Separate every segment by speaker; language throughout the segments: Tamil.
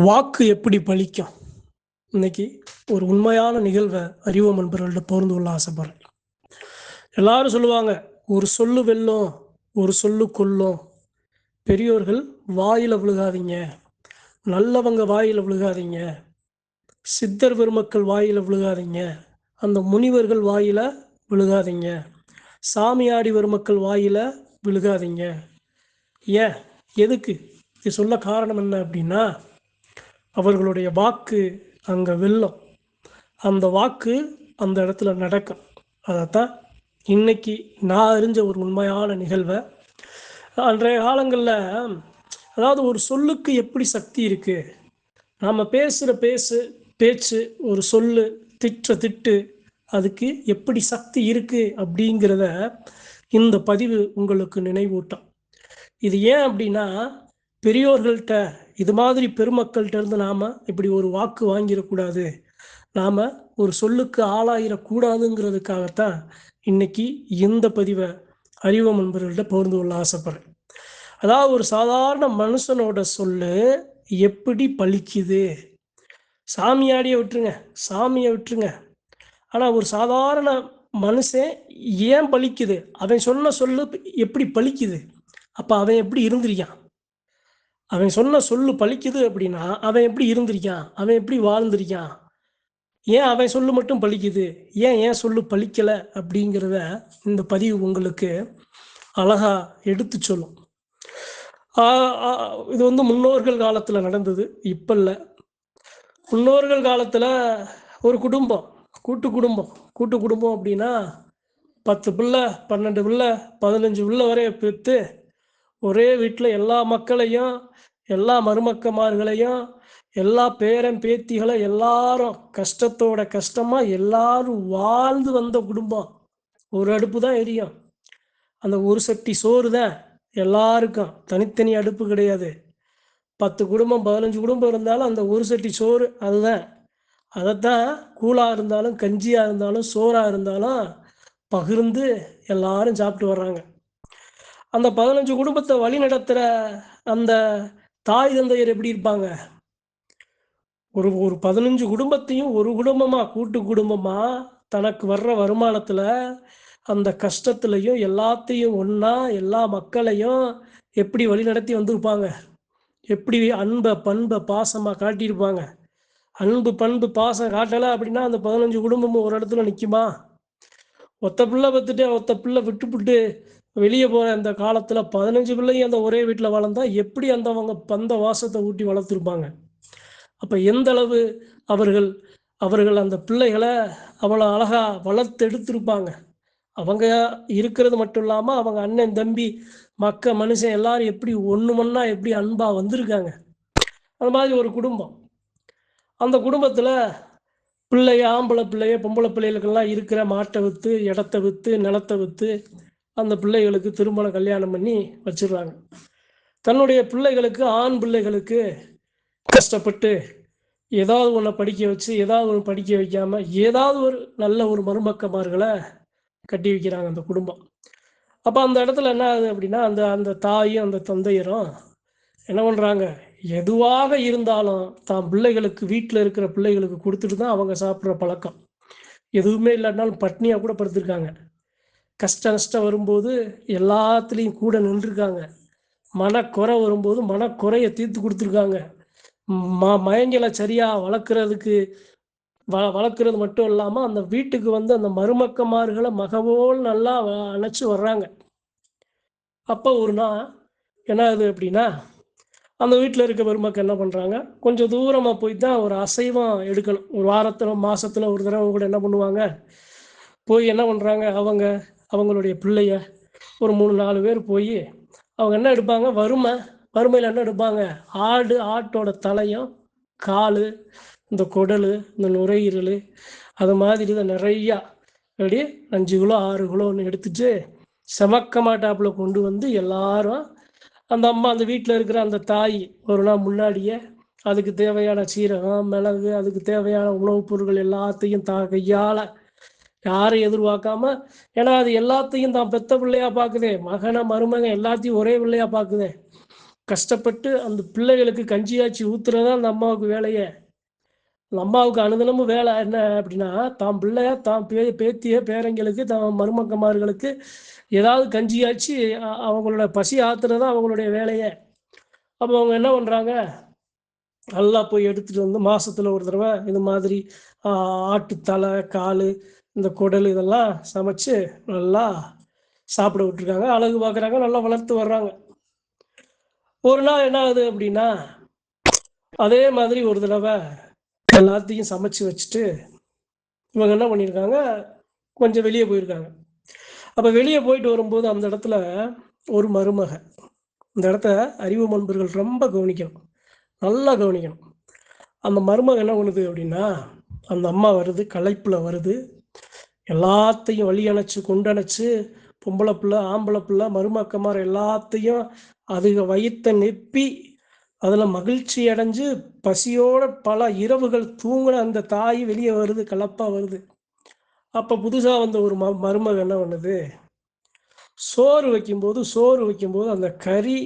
Speaker 1: வாக்கு எப்படி பலிக்கும்? இன்னைக்கு ஒரு உண்மையான நிகழ்வை அறிவோம் நண்பர்கள்ட்ட பகிர்ந்து கொள்ள ஆசைப்படுறேன். எல்லாரும் சொல்லுவாங்க, ஒரு சொல்லு வெல்லும், ஒரு சொல்லு கொல்லும். பெரியோர்கள் வாயில விழுகாதீங்க, நல்லவங்க வாயில விழுகாதீங்க, சித்தர் பெருமக்கள் வாயில விழுகாதீங்க, அந்த முனிவர்கள் வாயில விழுகாதீங்க, சாமியாடி பெருமக்கள் வாயில விழுகாதீங்க. ஏன்? எதுக்கு? இது சொல்ல காரணம் என்ன அப்படின்னா, அவர்களுடைய வாக்கு அங்கே வெல்லும். அந்த வாக்கு அந்த இடத்துல நடக்கும். அதைத்தான் இன்னைக்கு நான் அறிஞ்ச ஒரு உண்மையான நிகழ்வை அன்றைய காலங்களில், அதாவது ஒரு சொல்லுக்கு எப்படி சக்தி இருக்குது, நாம் பேசுகிற பேச்சு, ஒரு சொல்லு, திட்டு அதுக்கு எப்படி சக்தி இருக்குது அப்படிங்கிறத இந்த பதிவு உங்களுக்கு நினைவூட்டும். இது ஏன் அப்படின்னா, பெரியோர்கள்ட்ட இது மாதிரி பெருமக்கள்கிட்ட இருந்து நாம் இப்படி ஒரு வாக்கு வாங்கிடக்கூடாது, நாம் ஒரு சொல்லுக்கு ஆளாயிடக்கூடாதுங்கிறதுக்காகத்தான் இன்னைக்கு இந்த பதிவை அறிவோம் நண்பர்கள்ட்ட பகிர்ந்து கொள்ள ஆசைப்படுறேன். அதாவது ஒரு சாதாரண மனுஷனோட சொல்லு எப்படி பலிக்குது, சாமியாடியை விட்டுருங்க, ஆனால் ஒரு சாதாரண மனுஷன் ஏன் பலிக்குது, அவன் சொன்ன சொல்லு எப்படி பலிக்குது, அப்போ அவன் எப்படி இருந்திருக்கான், அவன் சொன்ன சொல்லு பலிக்குது அப்படின்னா அவன் எப்படி இருந்திருக்கான், அவன் எப்படி வாழ்ந்திருக்கான், ஏன் அவன் சொல்லு மட்டும் பலிக்குது, ஏன் சொல்லு பலிக்கலை அப்படிங்கிறத இந்த பதிவு உங்களுக்கு அழகா எடுத்து சொல்லும். இது முன்னோர்கள் காலத்தில் நடந்தது, இப்போ இல்லை. முன்னோர்கள் காலத்தில் ஒரு குடும்பம், கூட்டு குடும்பம் அப்படின்னா 10 பிள்ளை, 12 பிள்ளை, 15 பிள்ளை வரைய பெற்று ஒரே வீட்டில் எல்லா மக்களையும், எல்லா மருமக்கமார்களையும், எல்லா பேரன் பேத்திகளை எல்லாரும் கஷ்டத்தோட கஷ்டமாக எல்லாரும் வாழ்ந்து வந்த குடும்பம். ஒரு அடுப்பு தான் எரியும், அந்த ஒரு சட்டி சோறு தான் எல்லாருக்கும், தனித்தனி அடுப்பு கிடையாது. 10 குடும்பம் 15 குடும்பம் இருந்தாலும் அந்த ஒரு சட்டி சோறு அதுதான். அதைத்தான் கூழாக இருந்தாலும், கஞ்சியாக இருந்தாலும், சோறாக இருந்தாலும் பகிர்ந்து எல்லாரும் சாப்பிட்டு வர்றாங்க. அந்த 15 குடும்பத்தை வழி நடத்துகிற அந்த தாய் தந்தையர் எப்படி இருப்பாங்க? ஒரு ஒரு 15 குடும்பத்தையும் ஒரு குடும்பமாக, கூட்டு குடும்பமாக, தனக்கு வர்ற வருமானத்தில் அந்த கஷ்டத்துலையும் எல்லாத்தையும் ஒன்றா எல்லா மக்களையும் எப்படி வழி நடத்தி வந்திருப்பாங்க, எப்படி அன்பை பண்பை பாசமாக காட்டியிருப்பாங்க. அன்பு பண்பு பாசம் காட்டலை அப்படின்னா அந்த 15 குடும்பமும் ஒரு இடத்துல நிற்குமா? ஒத்த பிள்ளை பத்துட்டு ஒத்த பிள்ளை விட்டுப்புட்டு வெளியே போகிற அந்த காலத்தில் 15 பிள்ளையும் அந்த ஒரே வீட்டில் வளர்ந்தா எப்படி அவங்க பந்த வாசத்தை ஊட்டி வளர்த்துருப்பாங்க? அப்போ எந்த அளவு அவர்கள் அவர்கள் அந்த பிள்ளைகளை அவ்வளோ அழகாக வளர்த்து எடுத்திருப்பாங்க. அவங்க இருக்கிறது மட்டும் இல்லாமல் அவங்க அண்ணன் தம்பி மனுஷன் எல்லாரும் எப்படி ஒன்று மண்ணா எப்படி அன்பாக வந்திருக்காங்க. அது மாதிரி ஒரு குடும்பம். அந்த குடும்பத்தில் ஆம்பளை பிள்ளைய பொம்பளை பிள்ளைகளுக்கெல்லாம் இருக்கிற மாட்டை விற்று, இடத்த விற்று, நிலத்தை விற்று அந்த பிள்ளைகளுக்கு திருமணம் கல்யாணம் பண்ணி வச்சிடுறாங்க. தன்னுடைய பிள்ளைகளுக்கு, ஆண் பிள்ளைகளுக்கு கஷ்டப்பட்டு ஏதாவது ஒன்று படிக்க வச்சு, ஏதாவது ஒன்று படிக்க வைக்காமல் ஏதாவது ஒரு நல்ல ஒரு மருமக்கமார்களை கட்டி வைக்கிறாங்க அந்த குடும்பம். அப்போ அந்த இடத்துல என்ன ஆகுது அப்படின்னா, அந்த அந்த தாயும் அந்த தந்தையரும் என்ன பண்ணுறாங்க, எதுவாக இருந்தாலும் தான் பிள்ளைகளுக்கு, வீட்டில் இருக்கிற பிள்ளைகளுக்கு கொடுத்துட்டு தான் அவங்க சாப்பிட்ற பழக்கம். எதுவுமே இல்லாட்டினாலும் பட்னியாக கூட படுத்திருக்காங்க. கஷ்ட நஷ்டம் வரும்போது எல்லாத்துலேயும் கூட நின்றுருக்காங்க. மனக்குறை வரும்போது மனக்குறையை தீர்த்து கொடுத்துருக்காங்க. மயங்களை சரியாக வளர்க்குறது மட்டும் இல்லாமல் அந்த வீட்டுக்கு அந்த மருமக்கமார்களை மகவோல் நல்லா அணைச்சி வர்றாங்க. அப்போ ஒரு நாள் என்ன ஆகுது அப்படின்னா, அந்த வீட்டில் இருக்க பெருமக்கள் என்ன பண்ணுறாங்க, கொஞ்சம் தூரமாக போய் தான் ஒரு அசைவம் எடுக்கணும். ஒரு வாரத்தில் மாதத்தில் ஒரு தடவை கூட என்ன பண்ணுவாங்க, போய் என்ன பண்ணுறாங்க, அவங்களுடைய பிள்ளைய ஒரு 3-4 பேர் போய் அவங்க என்ன எடுப்பாங்க, வறுமையில் என்ன எடுப்பாங்க, ஆட்டோட தலையும் கால், இந்த குடல், இந்த நுரையீரல், அது மாதிரி இதை நிறையா அப்படி 5 கிலோ 6 கிலோன்னு எடுத்துட்டு செமக்க மாட்டாப்பில் கொண்டு வந்து எல்லாரும் அந்த அம்மா, அந்த வீட்டில் இருக்கிற அந்த தாய் ஒரு நாள் முன்னாடியே அதுக்கு தேவையான சீரகம், மிளகு, அதுக்கு தேவையான உணவுப் பொருட்கள் எல்லாத்தையும் கையால், யாரும் எதிர்பார்க்காம, ஏன்னா அது எல்லாத்தையும் தான் பெத்த பிள்ளையாக பார்க்குதே, மகனை மருமகன் எல்லாத்தையும் ஒரே பிள்ளையாக பார்க்குதே, கஷ்டப்பட்டு அந்த பிள்ளைகளுக்கு கஞ்சியாச்சி ஊத்துறதா அந்த அம்மாவுக்கு வேலையே. அந்த அம்மாவுக்கு அனுதினமும் வேலை என்ன அப்படின்னா, தான் பிள்ளைய தான் பேத்திய பேரங்களுக்கு தான் மருமக்கமார்களுக்கு ஏதாவது கஞ்சியாச்சு அவங்களோட பசி ஆத்துறதா அவங்களுடைய வேலையே. அப்போ அவங்க என்ன பண்ணுறாங்க, நல்லா போய் எடுத்துகிட்டு வந்து மாதத்தில் ஒரு தடவை இது மாதிரி ஆட்டு தலை கால் இந்த குடல் இதெல்லாம் சமைச்சு நல்லா சாப்பிட விட்டுருக்காங்க. அழகு பார்க்குறாங்க, நல்லா வளர்த்து வர்றாங்க. ஒரு நாள் என்ன ஆகுது அப்படின்னா, அதே மாதிரி ஒரு தடவை எல்லாத்தையும் சமைச்சு வச்சுட்டு இவங்க என்ன பண்ணியிருக்காங்க, கொஞ்சம் வெளியே போயிருக்காங்க. அப்போ வெளியே போயிட்டு வரும்போது அந்த இடத்துல ஒரு மருமக. இந்த இடத்த அறிவு நண்பர்கள் ரொம்ப கவனிக்கணும், நல்லா கவனிக்கணும். அந்த மருமக என்ன பண்ணுது அப்படின்னா, அந்த அம்மா வருது, களைப்பில் வருது, எல்லாத்தையும் வழி அணைச்சி கொண்டணைச்சி பொம்பளை பிள்ளை ஆம்பளை பிள்ளை மருமக்கமார் எல்லாத்தையும் அதுக வயிற்றை நெப்பி அதில் மகிழ்ச்சி அடைஞ்சு பசியோட பல இரவுகள் தூங்கின அந்த தாய் வெளியே வருது, கலப்பாக வருது. அப்போ புதுசாக வந்த ஒரு மருமக என்ன பண்ணுது, சோறு வைக்கும்போது அந்த கறி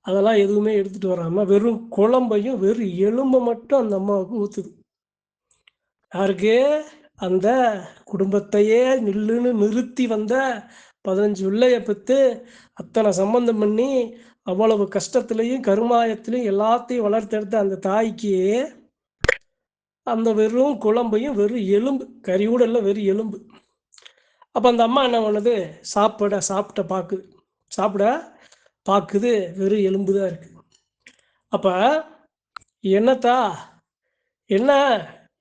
Speaker 1: அதெல்லாம் எதுவுமே எடுத்துகிட்டு வராமல் வெறும் குழம்பையும் வெறும் எலும்பை மட்டும் அந்த அம்மாவுக்கு ஊற்றுது. யாருக்கு? அந்த குடும்பத்தையே நில்லுன்னு நிறுத்தி வந்த 15 பிள்ளைய பெற்று அத்தனை சம்பந்தம் பண்ணி அவ்வளவு கஷ்டத்துலையும் கருமாயத்திலையும் எல்லாத்தையும் வளர்த்தெடுத்த அந்த தாய்க்கு அந்த வெறும் குழம்பையும் வெறும் எலும்பு, கறி கூட இல்லை, வெறும் எலும்பு. அப்போ அந்த அம்மா என்ன பண்ணுது, சாப்பிட பார்க்குது, வெறும் எலும்பு தான் இருக்குது. அப்போ என்னத்தா என்ன,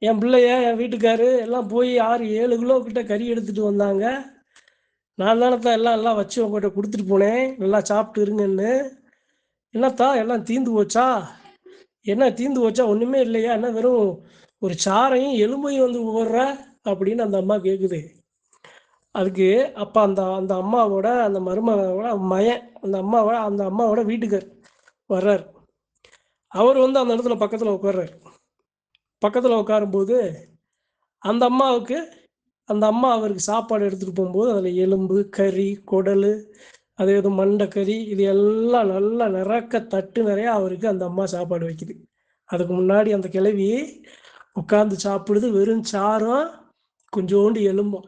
Speaker 1: என் பிள்ளைய என் வீட்டுக்காரு எல்லாம் போய் 6-7 கிலோ கிட்ட கறி எடுத்துகிட்டு வந்தாங்க, நான் தானே எல்லாம் வச்சு உங்கள்கிட்ட கொடுத்துட்டு போனேன், நல்லா சாப்பிட்டு இருங்கன்னு. என்னத்தா எல்லாம் தீந்து போச்சா? என்ன தீந்து போச்சா? ஒன்றுமே இல்லையா? என்ன வெறும் ஒரு சாரையும் எலும்பையும் வந்து போடுற அப்படின்னு அந்த அம்மா கேட்குது. அதுக்கு அப்போ அந்த அம்மாவோட அந்த மருமகளோட மயன் அந்த அம்மாவோட வீட்டுக்கார் வர்றார். அவர் வந்து அந்த இடத்துல பக்கத்தில் உட்கார்றாரு. பக்கத்தில் உட்காரும்போது அந்த அம்மா அவருக்கு சாப்பாடு எடுத்துகிட்டு போகும்போது அதில் எலும்பு கறி குடல் அதே இது மண்டைக்கறி இது எல்லாம் நல்லா நிறக்க தட்டு நிறையா அவருக்கு அந்த அம்மா சாப்பாடு வைக்குது. அதுக்கு முன்னாடி அந்த கிழவி உட்காந்து சாப்பிடுது, வெறும் சாரும் கொஞ்சோண்டு எலும்பும்.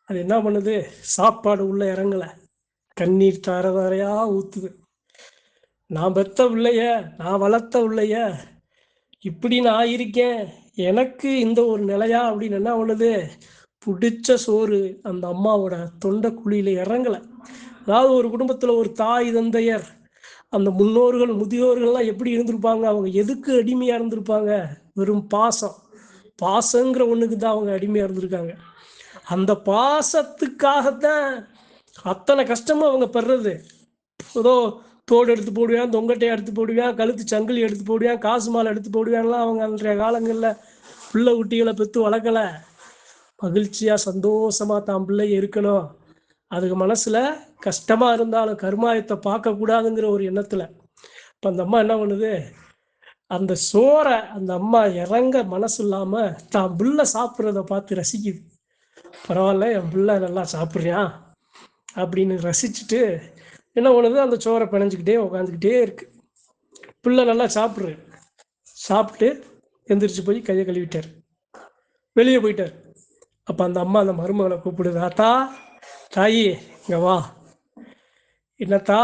Speaker 1: அது என்ன பண்ணுது, சாப்பாடு உள்ள இறங்கலை, கண்ணீர் தார தாரையாக ஊற்றுது. நான் பெத்த பிள்ளைய, நான் வளர்த்த பிள்ளைய இப்படி நான் இருக்கேன், எனக்கு இந்த ஒரு நிலையா அப்படின்னு என்ன பண்ணுது, பிடிச்ச சோறு அந்த அம்மாவோட தொண்டை குழியில் இறங்கலை. அதாவது ஒரு குடும்பத்தில் ஒரு தாய் தந்தையர் அந்த முன்னோர்கள் முதியோர்கள்லாம் எப்படி இருந்திருப்பாங்க, அவங்க எதுக்கு அடிமையாக இருந்திருப்பாங்க, வெறும் பாசங்கிற ஒன்றுக்கு தான் அவங்க அடிமையாக இருந்திருக்காங்க. அந்த பாசத்துக்காகத்தான் அத்தனை கஷ்டமும் அவங்க படுறது. ஏதோ தோடு எடுத்து போடுவேன், தொங்கட்டையை எடுத்து போடுவேன், கழுத்து சங்கிலி எடுத்து போடுவேன், காசு மாலை எடுத்து போடுவேன்லாம் அவங்க அன்றைய காலங்களில் பிள்ளை குட்டிகளை பெற்று வளர்க்கலை. மகிழ்ச்சியாக சந்தோஷமாக தான் பிள்ளை இருக்கணும், அதுக்கு மனசில் கஷ்டமாக இருந்தாலும் கருமாயத்தை பார்க்கக்கூடாதுங்கிற ஒரு எண்ணத்தில். இப்போ அந்த அம்மா என்ன பண்ணுது, அந்த சோறை அந்த அம்மா இறங்க மனசு இல்லாமல் தான் பிள்ளை சாப்பிட்றத பார்த்து ரசிக்குது. பரவாயில்ல, என் பிள்ளை நல்லா சாப்பிட்றியான் அப்படின்னு ரசிச்சுட்டு என்ன பண்ணுது, அந்த சோறை பிணைஞ்சிக்கிட்டே உட்காந்துக்கிட்டே இருக்கு. பிள்ளை நல்லா சாப்பிட்டு எந்திரிச்சு போய் கையை கழுவிட்டார், வெளியே போயிட்டார். அப்போ அந்த அம்மா அந்த மருமகளை கூப்பிடுது, ஆத்தா தாயி இங்கே வா. என்னத்தா,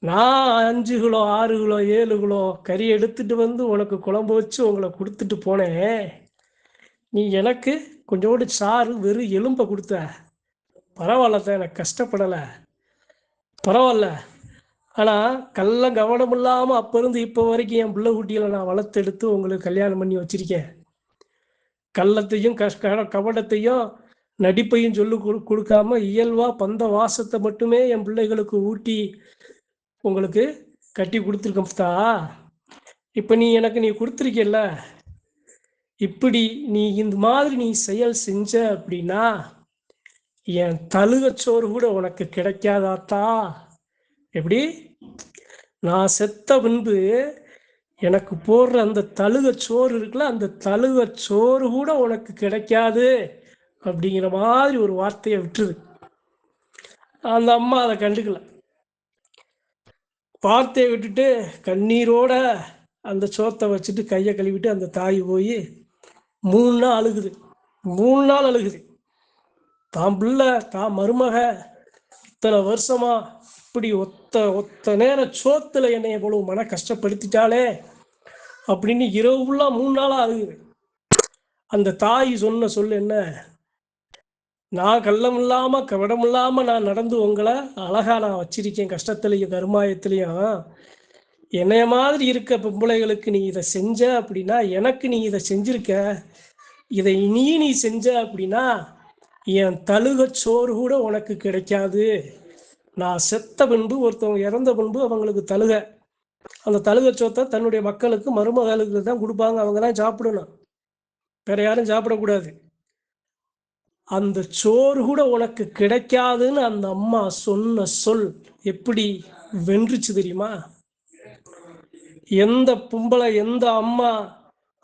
Speaker 1: நான் 5 கிலோ 6 கிலோ 7 கிலோ கறி எடுத்துட்டு வந்து உனக்கு குழம்பு வச்சு உங்களை கொடுத்துட்டு போனேன், நீ எனக்கு கொஞ்சோண்டு சாறு வெறும் எலும்பை கொடுத்த. பரவாயில்லத்தான், எனக்கு கஷ்டப்படலை, பரவாயில்ல. ஆனால் கவனம் இல்லாமல் அப்போ இருந்து இப்போ வரைக்கும் என் பிள்ளை குட்டிகளை நான் வளர்த்தெடுத்து உங்களுக்கு கல்யாணம் பண்ணி வச்சிருக்கேன். கள்ளத்தையும் கபடத்தையும் நடிப்பையும் சொல்லி கொடுக்காம இயல்பா பந்த வாசத்தை மட்டுமே என் பிள்ளைகளுக்கு ஊட்டி உங்களுக்கு கட்டி கொடுத்துருக்கா. இப்போ நீ கொடுத்துருக்கல, இப்படி நீ இந்த மாதிரி நீ செயல் செஞ்ச அப்படின்னா என் தழுகச்சோறு கூட உனக்கு கிடைக்காதாத்தா. எப்படி, நான் செத்த பின்பு எனக்கு போடுற அந்த தழுகச்சோறு இருக்குல்ல, அந்த தழுகச்சோறு கூட உனக்கு கிடைக்காது அப்படிங்கிற மாதிரி ஒரு வார்த்தையை விட்டுருது. அந்த அம்மா அதை கண்டுக்கல. வார்த்தையை விட்டுட்டு கண்ணீரோட அந்த சோத்தை வச்சுட்டு கையை கழுவிட்டு அந்த தாய் போய் 3 நாள் அழுகுது. 3 நாள் அழுகுது. தான் பிள்ளை, தான் மருமக இத்தனை வருஷமா இப்படி ஒத்த நேரம் சோத்துல என்னைய போல மன கஷ்டப்படுத்திட்டாலே அப்படின்னு இரவு ஃபுல்லா 3 நாளா அழுகுது. அந்த தாய் சொன்ன சொல்லு என்ன, நான் கள்ளம் இல்லாம கவடம் இல்லாம நான் நடந்து உங்களை அழகா நான் வச்சிருக்கேன், கஷ்டத்துலையும் கருமாயத்திலையும். என்னைய மாதிரி இருக்க பொம்பளைகளுக்கு நீ இதை செஞ்ச அப்படின்னா, எனக்கு நீ இதை செஞ்சிருக்க, இதை நீ செஞ்ச அப்படின்னா என் தழுகச்சோறு கூட உனக்கு கிடைக்காது. நான் செத்த பின்பு, ஒருத்தவங்க இறந்த பின்பு அவங்களுக்கு தழுகை, அந்த தழுகச்சோத்தை தன்னுடைய மக்களுக்கு மருமகளுக்கு தான் கொடுப்பாங்க. அவங்க தான் சாப்பிடணும், வேற யாரும் சாப்பிடக்கூடாது. அந்த சோறு கூட உனக்கு கிடைக்காதுன்னு அந்த அம்மா சொன்ன சொல் எப்படி வென்றுச்சு தெரியுமா? எந்த பொம்பளை, எந்த அம்மா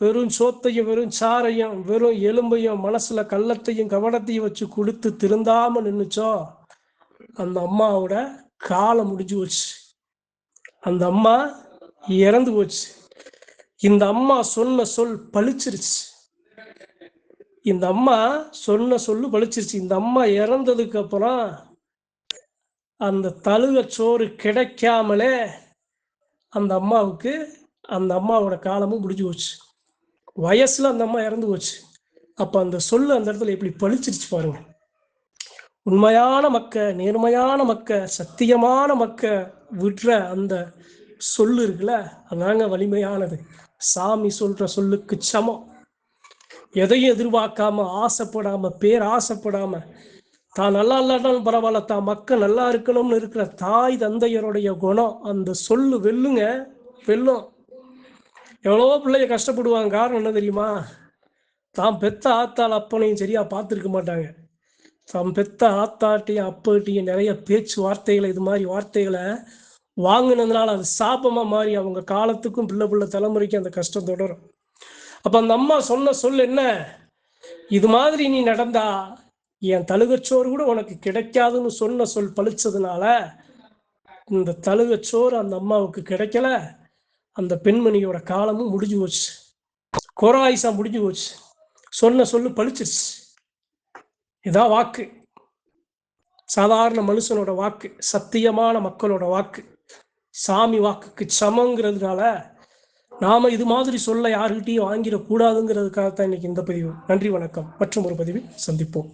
Speaker 1: வெறும் சோத்தையும் வெறும் சாரையும் வெறும் எலும்பையும் மனசுல கள்ளத்தையும் கவனத்தையும் வச்சு கொடுத்து திருந்தாம நின்னுச்சோ, அந்த அம்மாவோட காலம் முடிஞ்சு போச்சு. அந்த அம்மா இறந்து போச்சு. இந்த அம்மா சொன்ன சொல் பழிச்சிருச்சு. இந்த அம்மா சொன்ன சொல்லு பழிச்சிருச்சு. இந்த அம்மா இறந்ததுக்கு அப்புறம் அந்த தழுகச்சோறு கிடைக்காமலே அந்த அம்மாவுக்கு அந்த அம்மாவோட காலமும் முடிஞ்சு போச்சு. வயசுல அந்த அம்மா இறந்து போச்சு. அப்ப அந்த சொல்லு அந்த இடத்துல எப்படி பழிச்சிருச்சு பாருங்க. உண்மையான மக்க, நேர்மையான மக்க, சத்தியமான மக்க விடுற அந்த சொல்லு இருக்குல்ல, அதாங்க வலிமையானது. சாமி சொல்ற சொல்லுக்கு சமம். எதையும் எதிர்பார்க்காம, ஆசைப்படாம, ஆசைப்படாம, தான் நல்லா இல்லாட்டாலும் பரவாயில்ல, தான் மக்கள் நல்லா இருக்கணும்னு இருக்கிற தாய் தந்தையருடைய குணம் அந்த சொல்லு வெல்லுங்க, வெல்லும். எவ்வளவோ பிள்ளைய கஷ்டப்படுவாங்க. காரணம் என்ன தெரியுமா? தான் பெத்த ஆத்தாள் அப்பனையும் சரியா பார்த்துருக்க மாட்டாங்க. தான் பெத்த ஆத்தாட்டையும் அப்பட்டையும் நிறைய பேச்சு வார்த்தைகளை, இது மாதிரி வார்த்தைகளை வாங்கினதுனால அது சாபமா மாறி அவங்க காலத்துக்கும் பிள்ளை தலைமுறைக்கு அந்த கஷ்டம் தொடரும். அப்ப அந்த அம்மா சொன்ன சொல் என்ன, இது மாதிரி நீ நடந்தா என் தழுகச்சோறு கூட உனக்கு கிடைக்காதுன்னு சொன்ன சொல் பழிச்சதுனால இந்த தழுகச்சோறு அந்த அம்மாவுக்கு கிடைக்கல. அந்த பெண்மணியோட காலமும் முடிஞ்சு போச்சு, கோராயுசா முடிஞ்சு போச்சு. சொன்ன சொல்லு பழிச்சிருச்சு. இதான் வாக்கு, சாதாரண மனுஷனோட வாக்கு, சத்தியமான மக்களோட வாக்கு, சாமி வாக்குக்கு சமங்கிறதுனால நாம இது மாதிரி சொல்ல யாருக்கிட்டையும் வாங்கிடக்கூடாதுங்கிறதுக்காகத்தான் இன்னைக்கு இந்த பதிவு. நன்றி, வணக்கம். மற்றும் ஒரு பதிவில் சந்திப்போம்.